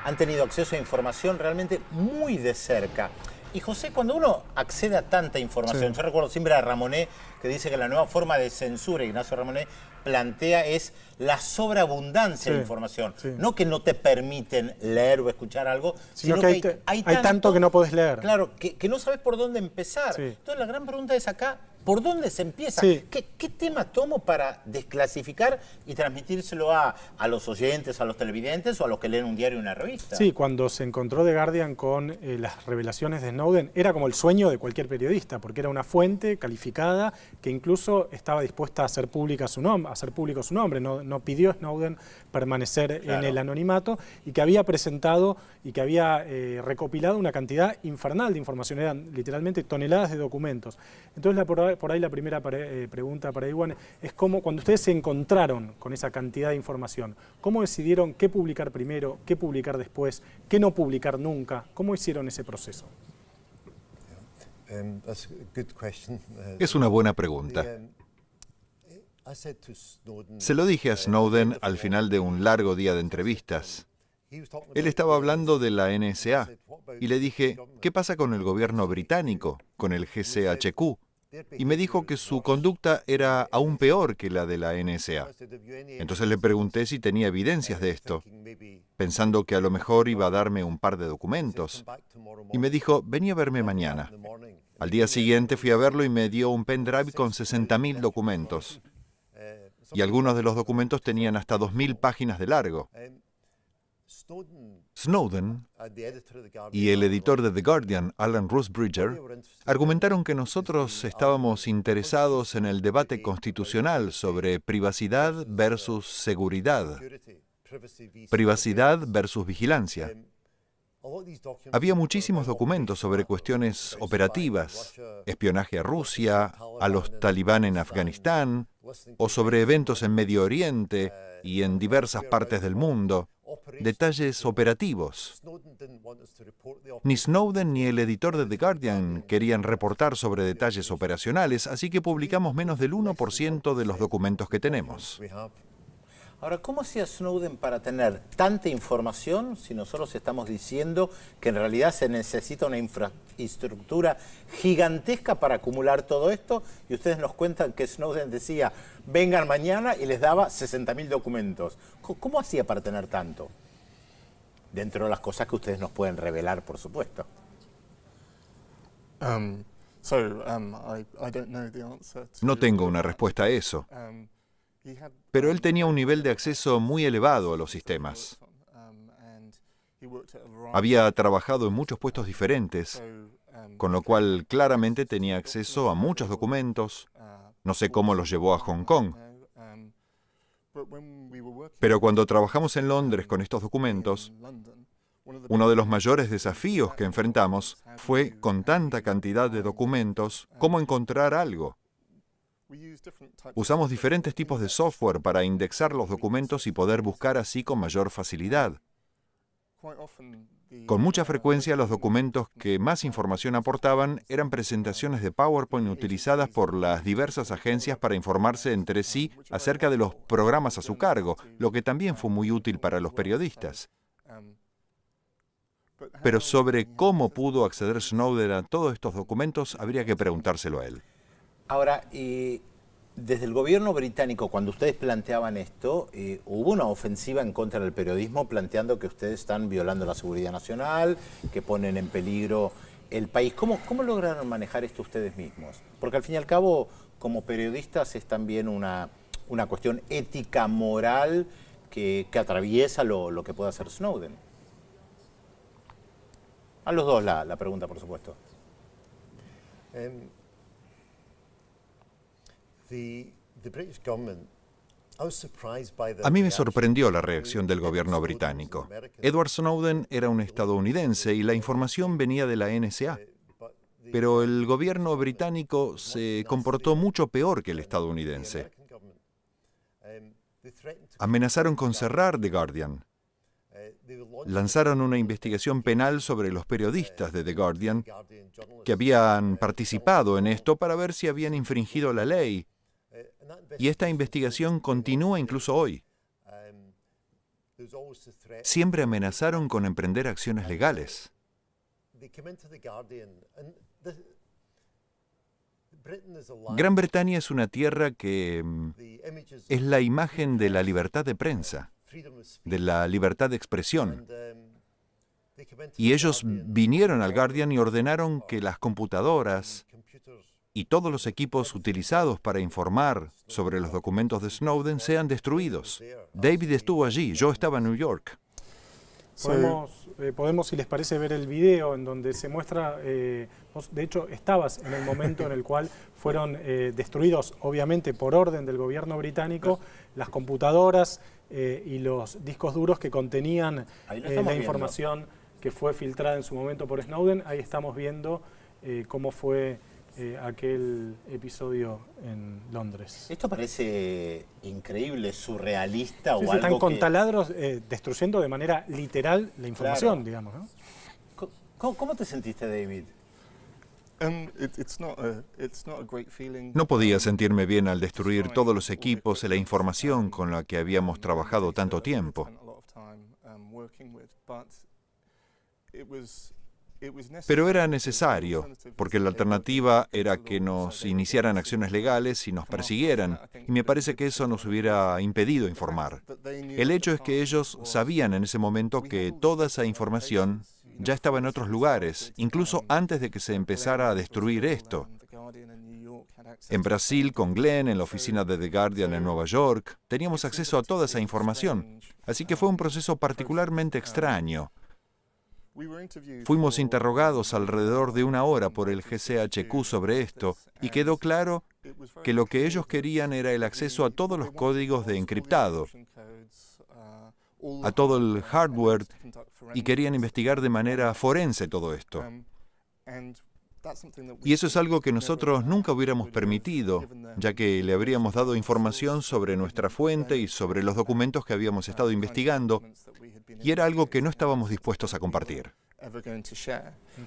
[SPEAKER 1] han tenido acceso a información realmente muy de cerca. Y José, cuando uno accede a tanta información, yo recuerdo siempre a Ramonet, que dice que la nueva forma de censura, Ignacio Ramonet, plantea es la sobreabundancia de información. No que no te permiten leer o escuchar algo, sino que hay
[SPEAKER 2] tanto que no podés leer.
[SPEAKER 1] Claro, que no sabes por dónde empezar. Entonces la gran pregunta es acá, ¿por dónde se empieza? ¿Qué tema tomo para desclasificar y transmitírselo a los oyentes, a los televidentes o a los que leen un diario o una revista?
[SPEAKER 2] Sí, cuando se encontró The Guardian con las revelaciones de Snowden, era como el sueño de cualquier periodista, porque era una fuente calificada que incluso estaba dispuesta a hacer público su nombre. No pidió Snowden permanecer en el anonimato y que había presentado y que había recopilado una cantidad infernal de información. Eran literalmente toneladas de documentos. Entonces por ahí la primera pregunta para Iwan es cómo, cuando ustedes se encontraron con esa cantidad de información, ¿cómo decidieron qué publicar primero, qué publicar después, qué no publicar nunca? ¿Cómo hicieron ese proceso?
[SPEAKER 4] Es una buena pregunta. Se lo dije a Snowden al final de un largo día de entrevistas. Él estaba hablando de la NSA y le dije, ¿qué pasa con el gobierno británico, con el GCHQ? Y me dijo que su conducta era aún peor que la de la NSA. Entonces le pregunté si tenía evidencias de esto, pensando que a lo mejor iba a darme un par de documentos. Y me dijo, vení a verme mañana. Al día siguiente fui a verlo y me dio un pendrive con 60.000 documentos. Y algunos de los documentos tenían hasta 2.000 páginas de largo. Snowden y el editor de The Guardian, Alan Rusbridger, argumentaron que nosotros estábamos interesados en el debate constitucional sobre privacidad versus seguridad, privacidad versus vigilancia. Había muchísimos documentos sobre cuestiones operativas, espionaje a Rusia, a los talibán en Afganistán, o sobre eventos en Medio Oriente y en diversas partes del mundo, detalles operativos. Ni Snowden ni el editor de The Guardian querían reportar sobre detalles operacionales, así que publicamos menos del 1% de los documentos que tenemos.
[SPEAKER 1] Ahora, ¿cómo hacía Snowden para tener tanta información si nosotros estamos diciendo que en realidad se necesita una infraestructura gigantesca para acumular todo esto? Y ustedes nos cuentan que Snowden decía, vengan mañana y les daba 60.000 documentos. ¿Cómo hacía para tener tanto? Dentro de las cosas que ustedes nos pueden revelar, por supuesto.
[SPEAKER 4] No tengo una respuesta a eso. Pero él tenía un nivel de acceso muy elevado a los sistemas. Había trabajado en muchos puestos diferentes, con lo cual claramente tenía acceso a muchos documentos. No sé cómo los llevó a Hong Kong. Pero cuando trabajamos en Londres con estos documentos, uno de los mayores desafíos que enfrentamos fue, con tanta cantidad de documentos, cómo encontrar algo. Usamos diferentes tipos de software para indexar los documentos y poder buscar así con mayor facilidad. Con mucha frecuencia, los documentos que más información aportaban eran presentaciones de PowerPoint utilizadas por las diversas agencias para informarse entre sí acerca de los programas a su cargo, lo que también fue muy útil para los periodistas. Pero sobre cómo pudo acceder Snowden a todos estos documentos, habría que preguntárselo a él.
[SPEAKER 1] Ahora, desde el gobierno británico, cuando ustedes planteaban esto, hubo una ofensiva en contra del periodismo planteando que ustedes están violando la seguridad nacional, que ponen en peligro el país. ¿Cómo lograron manejar esto ustedes mismos? Porque al fin y al cabo, como periodistas, es también una cuestión ética, moral, que atraviesa lo que puede hacer Snowden. A los dos la pregunta, por supuesto.
[SPEAKER 4] A mí me sorprendió la reacción del gobierno británico. Edward Snowden era un estadounidense y la información venía de la NSA. Pero el gobierno británico se comportó mucho peor que el estadounidense. Amenazaron con cerrar The Guardian. Lanzaron una investigación penal sobre los periodistas de The Guardian que habían participado en esto para ver si habían infringido la ley. Y esta investigación continúa incluso hoy. Siempre amenazaron con emprender acciones legales. Gran Bretaña es una tierra que es la imagen de la libertad de prensa, de la libertad de expresión. Y ellos vinieron al Guardian y ordenaron que las computadoras y todos los equipos utilizados para informar sobre los documentos de Snowden sean destruidos. David estuvo allí, yo estaba en New York.
[SPEAKER 2] Podemos, si les parece, ver el video en donde se muestra, vos de hecho estabas en el momento en el cual fueron destruidos, obviamente por orden del gobierno británico, las computadoras y los discos duros que contenían la información que fue filtrada en su momento por Snowden. Ahí estamos viendo cómo fue aquel episodio en Londres.
[SPEAKER 1] Esto parece increíble, surrealista o
[SPEAKER 2] sí,
[SPEAKER 1] algo
[SPEAKER 2] están con
[SPEAKER 1] que...
[SPEAKER 2] taladros destruyendo de manera literal la información,
[SPEAKER 1] Claro.
[SPEAKER 2] digamos, ¿no?
[SPEAKER 1] ¿Cómo te sentiste, David?
[SPEAKER 4] No podía sentirme bien al destruir todos los equipos y la información con la que habíamos trabajado tanto tiempo. Pero era necesario, porque la alternativa era que nos iniciaran acciones legales y nos persiguieran, y me parece que eso nos hubiera impedido informar. El hecho es que ellos sabían en ese momento que toda esa información ya estaba en otros lugares, incluso antes de que se empezara a destruir esto. En Brasil, con Glenn, en la oficina de The Guardian en Nueva York, teníamos acceso a toda esa información, así que fue un proceso particularmente extraño. Fuimos interrogados alrededor de 1 hora por el GCHQ sobre esto y quedó claro que lo que ellos querían era el acceso a todos los códigos de encriptado, a todo el hardware, y querían investigar de manera forense todo esto. Y eso es algo que nosotros nunca hubiéramos permitido, ya que le habríamos dado información sobre nuestra fuente y sobre los documentos que habíamos estado investigando, y era algo que no estábamos dispuestos a compartir.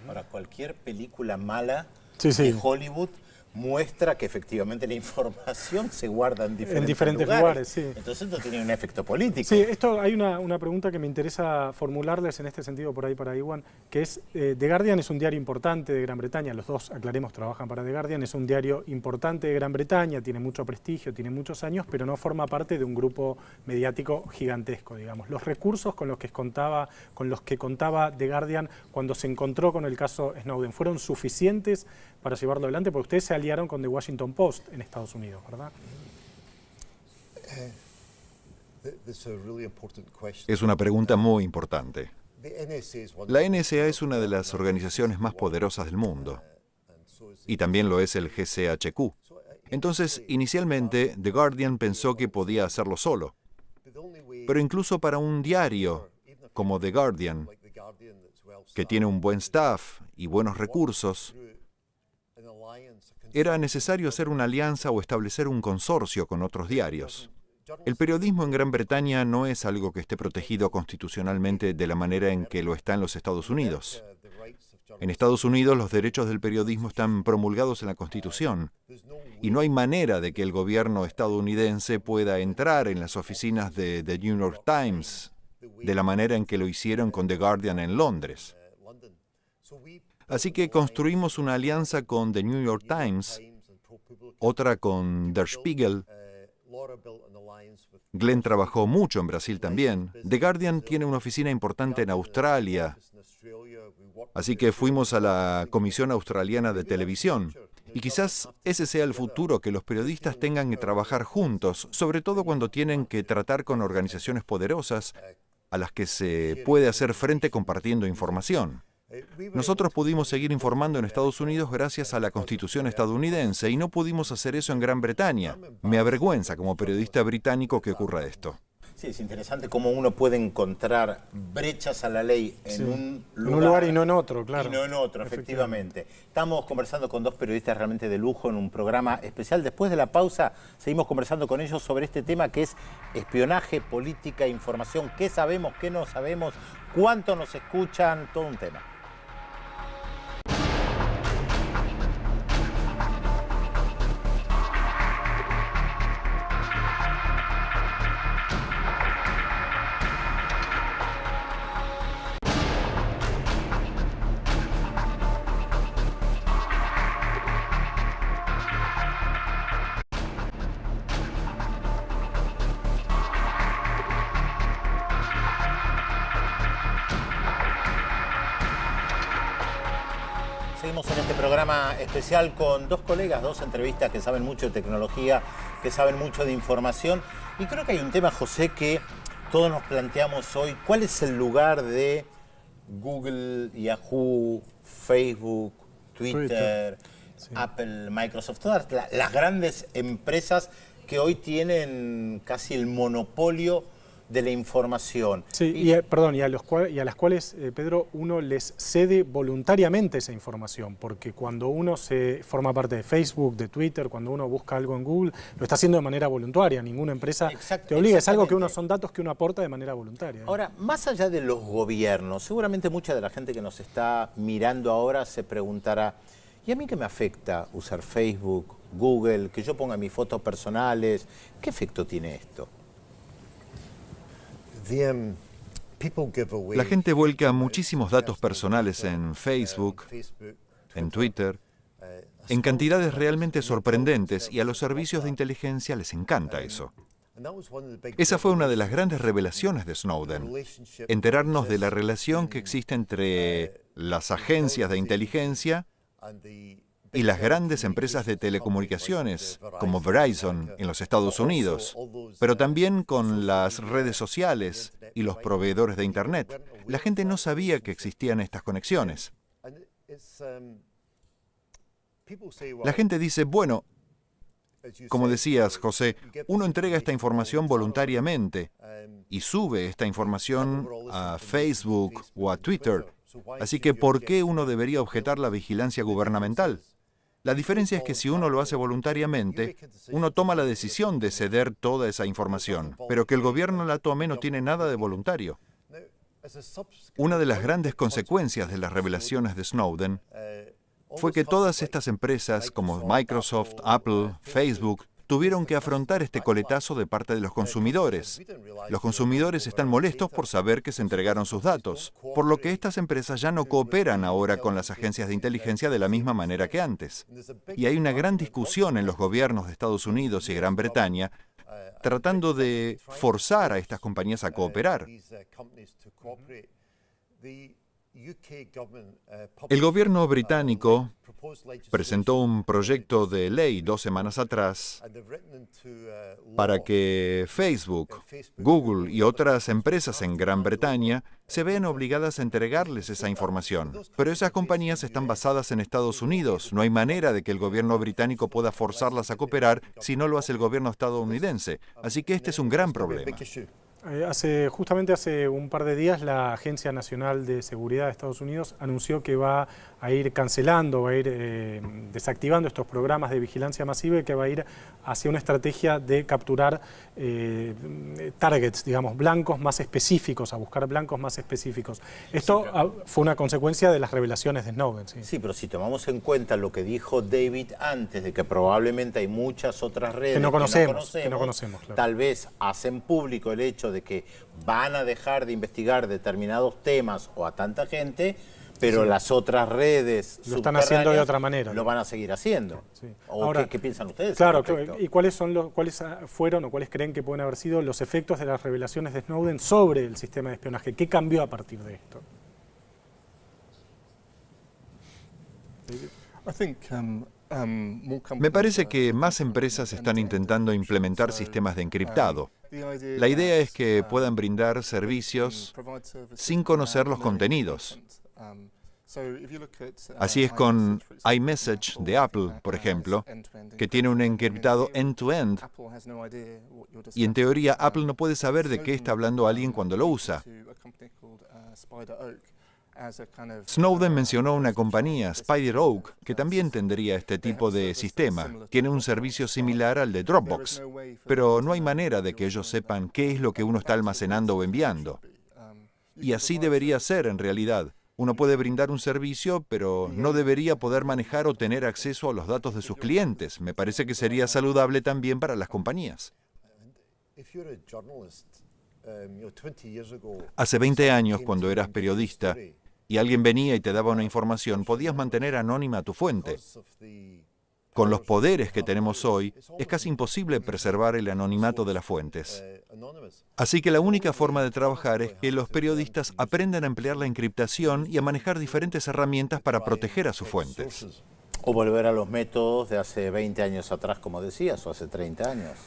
[SPEAKER 1] Ahora, cualquier película mala
[SPEAKER 2] Sí.
[SPEAKER 1] de Hollywood muestra que efectivamente la información se guarda en diferentes
[SPEAKER 2] lugares. Sí.
[SPEAKER 1] Entonces esto tiene un efecto político.
[SPEAKER 2] Sí, esto hay una pregunta que me interesa formularles en este sentido por ahí para Iwan, que es, The Guardian es un diario importante de Gran Bretaña, los dos, aclaremos, trabajan para The Guardian, es un diario importante de Gran Bretaña, tiene mucho prestigio, tiene muchos años, pero no forma parte de un grupo mediático gigantesco, digamos. Los recursos con los que contaba The Guardian cuando se encontró con el caso Snowden, ¿fueron suficientes para llevarlo adelante? Porque ustedes se aliaron con The Washington Post en Estados Unidos, ¿verdad?
[SPEAKER 4] Es una pregunta muy importante. La NSA es una de las organizaciones más poderosas del mundo, y también lo es el GCHQ. Entonces, inicialmente, The Guardian pensó que podía hacerlo solo. Pero incluso para un diario como The Guardian, que tiene un buen staff y buenos recursos, era necesario hacer una alianza o establecer un consorcio con otros diarios. El periodismo en Gran Bretaña no es algo que esté protegido constitucionalmente de la manera en que lo está en los Estados Unidos. En Estados Unidos los derechos del periodismo están promulgados en la Constitución y no hay manera de que el gobierno estadounidense pueda entrar en las oficinas de The New York Times de la manera en que lo hicieron con The Guardian en Londres. Así que construimos una alianza con The New York Times, otra con Der Spiegel. Glenn trabajó mucho en Brasil también. The Guardian tiene una oficina importante en Australia. Así que fuimos a la Comisión Australiana de Televisión. Y quizás ese sea el futuro, que los periodistas tengan que trabajar juntos, sobre todo cuando tienen que tratar con organizaciones poderosas a las que se puede hacer frente compartiendo información. Nosotros pudimos seguir informando en Estados Unidos gracias a la Constitución estadounidense y no pudimos hacer eso en Gran Bretaña. Me avergüenza como periodista británico que ocurra esto.
[SPEAKER 1] Sí, es interesante cómo uno puede encontrar brechas a la ley en un
[SPEAKER 2] lugar y no en otro, claro.
[SPEAKER 1] Y no en otro, efectivamente. Estamos conversando con dos periodistas realmente de lujo en un programa especial. Después de la pausa, seguimos conversando con ellos sobre este tema que es espionaje, política, información. ¿Qué sabemos, qué no sabemos? ¿Cuánto nos escuchan? Todo un tema. Seguimos en este programa especial con dos colegas, dos entrevistas que saben mucho de tecnología, que saben mucho de información. Y creo que hay un tema, José, que todos nos planteamos hoy. ¿Cuál es el lugar de Google, Yahoo, Facebook, Twitter, sí, Apple, Microsoft? Todas las grandes empresas que hoy tienen casi el monopolio de la información.
[SPEAKER 2] Sí, y a las cuales, Pedro, uno les cede voluntariamente esa información, porque cuando uno se forma parte de Facebook, de Twitter, cuando uno busca algo en Google, lo está haciendo de manera voluntaria, ninguna empresa te obliga, es algo que son datos que uno aporta de manera voluntaria.
[SPEAKER 1] Ahora, más allá de los gobiernos, seguramente mucha de la gente que nos está mirando ahora se preguntará, ¿y a mí qué me afecta usar Facebook, Google, que yo ponga mis fotos personales? ¿Qué efecto tiene esto?
[SPEAKER 4] La gente vuelca muchísimos datos personales en Facebook, en Twitter, en cantidades realmente sorprendentes, y a los servicios de inteligencia les encanta eso. Esa fue una de las grandes revelaciones de Snowden, enterarnos de la relación que existe entre las agencias de inteligencia y las grandes empresas de telecomunicaciones, como Verizon en los Estados Unidos, pero también con las redes sociales y los proveedores de Internet. La gente no sabía que existían estas conexiones. La gente dice, bueno, como decías, José, uno entrega esta información voluntariamente y sube esta información a Facebook o a Twitter. Así que, ¿por qué uno debería objetar la vigilancia gubernamental? La diferencia es que si uno lo hace voluntariamente, uno toma la decisión de ceder toda esa información, pero que el gobierno la tome no tiene nada de voluntario. Una de las grandes consecuencias de las revelaciones de Snowden fue que todas estas empresas como Microsoft, Apple, Facebook, tuvieron que afrontar este coletazo de parte de los consumidores. Los consumidores están molestos por saber que se entregaron sus datos, por lo que estas empresas ya no cooperan ahora con las agencias de inteligencia de la misma manera que antes. Y hay una gran discusión en los gobiernos de Estados Unidos y Gran Bretaña tratando de forzar a estas compañías a cooperar. El gobierno británico presentó un proyecto de ley 2 semanas atrás para que Facebook, Google y otras empresas en Gran Bretaña se vean obligadas a entregarles esa información. Pero esas compañías están basadas en Estados Unidos. No hay manera de que el gobierno británico pueda forzarlas a cooperar si no lo hace el gobierno estadounidense. Así que este es un gran problema.
[SPEAKER 2] Justamente hace un par de días la Agencia Nacional de Seguridad de Estados Unidos anunció que va a ir cancelando, va a ir desactivando estos programas de vigilancia masiva y que va a ir hacia una estrategia de capturar targets, digamos, blancos más específicos, a buscar blancos más específicos. Esto fue una consecuencia de las revelaciones de Snowden.
[SPEAKER 1] Sí, pero si tomamos en cuenta lo que dijo David antes, de que probablemente hay muchas otras redes
[SPEAKER 2] que no conocemos, claro.
[SPEAKER 1] Tal vez hacen público el hecho de que van a dejar de investigar determinados temas o a tanta gente, pero las otras redes
[SPEAKER 2] lo están haciendo de otra manera.
[SPEAKER 1] Lo van a seguir haciendo. Sí.
[SPEAKER 2] Ahora,
[SPEAKER 1] ¿qué piensan ustedes?
[SPEAKER 2] Claro, ¿y cuáles fueron o cuáles creen que pueden haber sido los efectos de las revelaciones de Snowden sobre el sistema de espionaje? ¿Qué cambió a partir de esto?
[SPEAKER 4] Me parece que más empresas están intentando implementar sistemas de encriptado. La idea es que puedan brindar servicios sin conocer los contenidos. Así es con iMessage de Apple, por ejemplo, que tiene un encriptado end-to-end, y en teoría Apple no puede saber de qué está hablando alguien cuando lo usa. Snowden mencionó una compañía, Spider Oak, que también tendría este tipo de sistema. Tiene un servicio similar al de Dropbox, pero no hay manera de que ellos sepan qué es lo que uno está almacenando o enviando. Y así debería ser en realidad. Uno puede brindar un servicio, pero no debería poder manejar o tener acceso a los datos de sus clientes. Me parece que sería saludable también para las compañías. Hace 20 años, cuando eras periodista, y alguien venía y te daba una información, podías mantener anónima tu fuente. Con los poderes que tenemos hoy, es casi imposible preservar el anonimato de las fuentes. Así que la única forma de trabajar es que los periodistas aprendan a emplear la encriptación y a manejar diferentes herramientas para proteger a sus fuentes.
[SPEAKER 1] O volver a los métodos de hace 20 años atrás, como decías, o hace 30 años.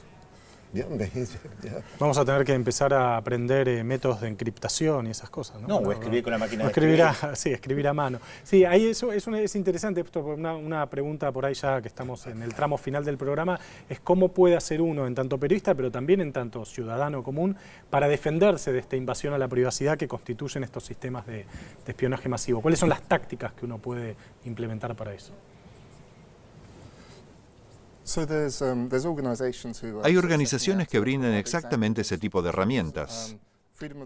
[SPEAKER 2] Vamos a tener que empezar a aprender métodos de encriptación y esas cosas, ¿no?
[SPEAKER 1] O escribir con la máquina de escribir.
[SPEAKER 2] Sí, escribir a mano. Sí, ahí eso es interesante, esto, una pregunta por ahí ya que estamos en el tramo final del programa, es cómo puede hacer uno en tanto periodista, pero también en tanto ciudadano común, para defenderse de esta invasión a la privacidad que constituyen estos sistemas de espionaje masivo. ¿Cuáles son las tácticas que uno puede implementar para eso?
[SPEAKER 4] Hay organizaciones que brindan exactamente ese tipo de herramientas.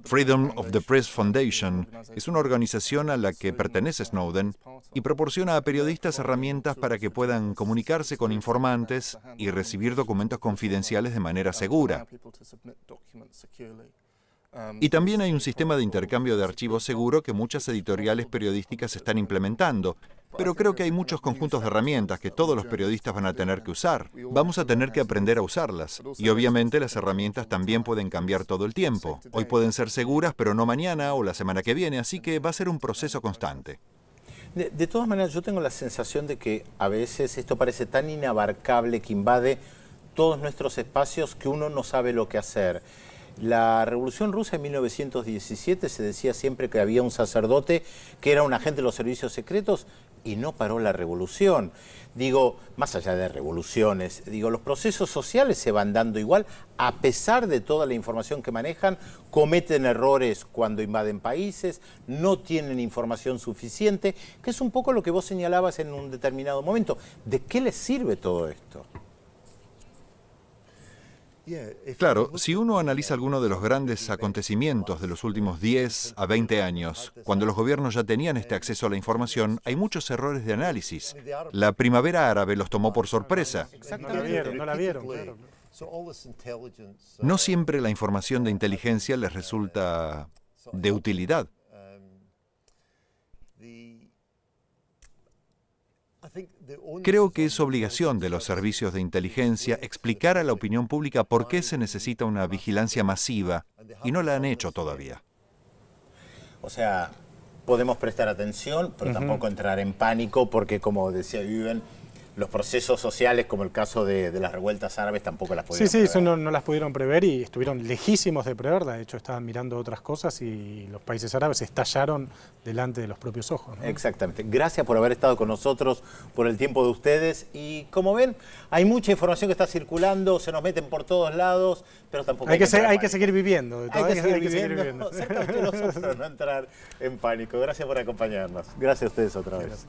[SPEAKER 4] Freedom of the Press Foundation es una organización a la que pertenece Snowden y proporciona a periodistas herramientas para que puedan comunicarse con informantes y recibir documentos confidenciales de manera segura. Y también hay un sistema de intercambio de archivos seguro que muchas editoriales periodísticas están implementando, pero creo que hay muchos conjuntos de herramientas que todos los periodistas van a tener que usar. Vamos a tener que aprender a usarlas. Y obviamente las herramientas también pueden cambiar todo el tiempo. Hoy pueden ser seguras, pero no mañana o la semana que viene, así que va a ser un proceso constante.
[SPEAKER 1] De todas maneras, yo tengo la sensación de que a veces esto parece tan inabarcable que invade todos nuestros espacios que uno no sabe lo que hacer. La Revolución Rusa en 1917 se decía siempre que había un sacerdote que era un agente de los servicios secretos y no paró la revolución. Digo, más allá de revoluciones, digo, los procesos sociales se van dando igual, a pesar de toda la información que manejan, cometen errores cuando invaden países, no tienen información suficiente, que es un poco lo que vos señalabas en un determinado momento. ¿De qué les sirve todo esto?
[SPEAKER 4] Claro, si uno analiza algunos de los grandes acontecimientos de los últimos 10 a 20 años, cuando los gobiernos ya tenían este acceso a la información, hay muchos errores de análisis. La primavera árabe los tomó por sorpresa.
[SPEAKER 2] No la vieron, claro.
[SPEAKER 4] No siempre la información de inteligencia les resulta de utilidad. Creo que es obligación de los servicios de inteligencia explicar a la opinión pública por qué se necesita una vigilancia masiva, y no la han hecho todavía.
[SPEAKER 1] O sea, podemos prestar atención, pero tampoco entrar en pánico, porque como decía Viven, los procesos sociales, como el caso de las revueltas árabes, tampoco las pudieron
[SPEAKER 2] Sí,
[SPEAKER 1] prever.
[SPEAKER 2] eso no las pudieron prever y estuvieron lejísimos de preverla. De hecho, estaban mirando otras cosas y los países árabes estallaron delante de los propios ojos, ¿no?
[SPEAKER 1] Exactamente. Gracias por haber estado con nosotros, por el tiempo de ustedes. Y como ven, hay mucha información que está circulando, se nos meten por todos lados, pero tampoco
[SPEAKER 2] Hay que
[SPEAKER 1] entrar en
[SPEAKER 2] seguir viviendo.
[SPEAKER 1] pánico. Hay que seguir
[SPEAKER 2] seguir
[SPEAKER 1] viviendo. Cerca de los ojos, pero no entrar en pánico. Gracias por acompañarnos. Gracias a ustedes otra vez.
[SPEAKER 2] Gracias.